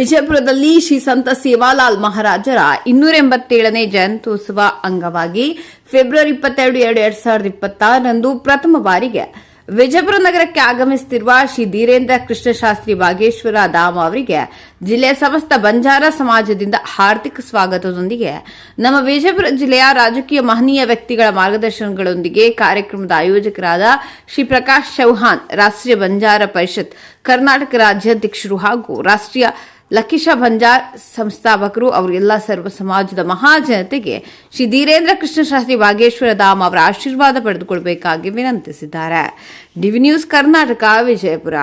ವಿಜಯಪುರದಲ್ಲಿ ಶ್ರೀ ಸಂತ ಸೇವಾಲಾಲ್ ಮಹಾರಾಜರ 287ನೇ ಜಯಂತ್ಯೋತ್ಸವ ಅಂಗವಾಗಿ ಫೆಬ್ರವರಿ 22, 2026ರಂದು ಪ್ರಥಮ ಬಾರಿಗೆ ವಿಜಯಪುರ ನಗರಕ್ಕೆ ಆಗಮಿಸುತ್ತಿರುವ ಶ್ರೀ ಧೀರೇಂದ್ರ ಕೃಷ್ಣಶಾಸ್ತ್ರಿ ಬಾಗೇಶ್ವರ ಧಾಮ ಅವರಿಗೆ ಜಿಲ್ಲೆಯ ಸಮಸ್ತ ಬಂಜಾರ ಸಮಾಜದಿಂದ ಹಾರ್ದಿಕ ಸ್ವಾಗತದೊಂದಿಗೆ ನಮ್ಮ ವಿಜಯಪುರ ಜಿಲ್ಲೆಯ ರಾಜಕೀಯ ಮಹನೀಯ ವ್ಯಕ್ತಿಗಳ ಮಾರ್ಗದರ್ಶನಗಳೊಂದಿಗೆ ಕಾರ್ಯಕ್ರಮದ ಆಯೋಜಕರಾದ ಶ್ರೀ ಪ್ರಕಾಶ್ ಚೌಹಾಣ್, ರಾಷ್ಟ್ರೀಯ ಬಂಜಾರ ಪರಿಷತ್ ಕರ್ನಾಟಕ ರಾಜ್ಯಾಧ್ಯಕ್ಷರು ಹಾಗೂ ರಾಷ್ಟ್ರೀಯ ಲಕಿಶಾ ಬಂಜಾರ್ ಸಂಸ್ಥಾಪಕರು ಅವರು ಎಲ್ಲ ಸರ್ವ ಸಮಾಜದ ಮಹಾಜನತೆಗೆ ಶ್ರೀ ಧೀರೇಂದ್ರ ಕೃಷ್ಣಶಾಸ್ತ್ರಿ ಬಾಗೇಶ್ವರ ಧಾಮ ಅವರ ಆಶೀರ್ವಾದ ಪಡೆದುಕೊಳ್ಳಬೇಕಾಗಿ ವಿನಂತಿಸಿದ್ದಾರೆ. DV news Karnataka Vijayapura.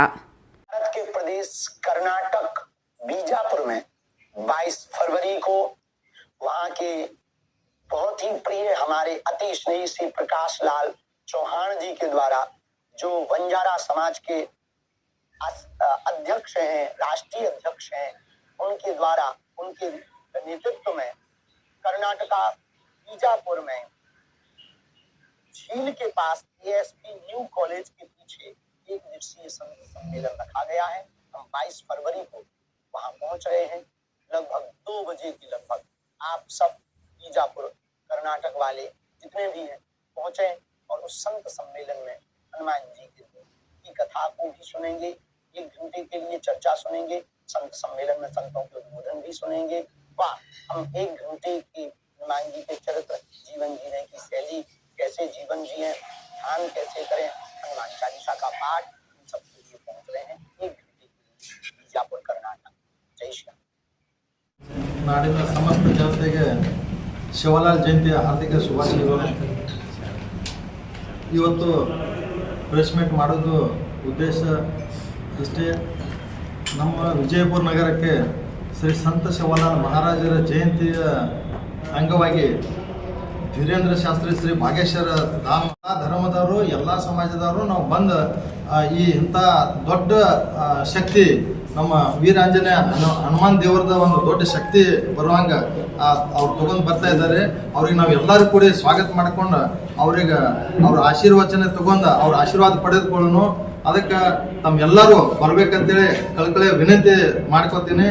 भारत के प्रदेश कर्नाटक बीजापुर में 22 फरवरी को वहां के बहुत ही प्रिय हमारे अति स्नेही श्री प्रकाश लाल चौहान जी के द्वारा जो बंजारा समाज के अध्यक्ष हैं, राष्ट्रीय अध्यक्ष हैं, उनके द्वारा उनके नेतृत्व में कर्नाटका बीजापुर में झील के पास एएसपी न्यू कॉलेज के पीछे एक दिवसीय सम्मेलन रखा गया है. हम 22 फरवरी को वहां पहुंच रहे हैं. लगभग 2 बजे के लगभग आप सब बीजापुर कर्नाटक वाले जितने भी हैं पहुंचे और उस संत सम्मेलन में हनुमान जी की कथा को भी सुनेंगे. 1 घंटे के लिए चर्चा सुनेंगे. संत सम्मेलन में संतों के उद्बोधन भी सुनेंगे. वह हम 1 घंटे की हनुमान जी के चरित्र, जीवन जीने की शैली, कैसे जीवन जिए, ध्यान कैसे करें, हनुमान चालीसा का पाठ, इन सब के लिए पहुंच रहे हैं 1 घंटे के लिए बीजापुर कर्नाटक. जय श्री राम. ನಾಡಿನ ಸಮಸ್ತ ಜನತೆಗೆ ಶಿವಲಾಲ್ ಜಯಂತಿಯ ಹಾರ್ದಿಕ ಶುಭಾಶಯಗಳು. ಇವತ್ತು ಪ್ರೆಸ್ ಮೀಟ್ ಮಾಡೋದು ಉದ್ದೇಶ ಇಷ್ಟೇ. ನಮ್ಮ ವಿಜಯಪುರ ನಗರಕ್ಕೆ ಶ್ರೀ ಸಂತ ಶಿವಲಾಲ್ ಮಹಾರಾಜರ ಜಯಂತಿಯ ಅಂಗವಾಗಿ ಧೀರೇಂದ್ರ ಶಾಸ್ತ್ರಿ ಶ್ರೀ ಬಾಗೇಶ್ವರ ಧಾಮ ಧರ್ಮದವರು ಎಲ್ಲ ಸಮಾಜದವರು ನಾವು ಬಂದು ಈ ಇಂಥ ದೊಡ್ಡ ಶಕ್ತಿ ನಮ್ಮ ವೀರಾಂಜನೇಯ ಹನುಮಾನ್ ದೇವರದ ಒಂದು ದೊಡ್ಡ ಶಕ್ತಿ ಬರುವಂಗ ಅವ್ರು ತಗೊಂಡು ಬರ್ತಾ ಇದ್ದಾರೆ. ಅವ್ರಿಗೆ ನಾವು ಎಲ್ಲರೂ ಕೂಡ ಸ್ವಾಗತ ಮಾಡ್ಕೊಂಡು ಅವ್ರಿಗೆ ಅವ್ರ ಆಶೀರ್ವಚನ ತಗೊಂಡು ಅವ್ರ ಆಶೀರ್ವಾದ ಪಡೆದುಕೊಳ್ಳೋಣ. ಅದಕ್ಕೆ ತಮ್ಮೆಲ್ಲರೂ ಬರ್ಬೇಕಂತೇಳಿ ಕಳ್ಕಳೆ ವಿನಂತಿ ಮಾಡ್ಕೊತೀನಿ.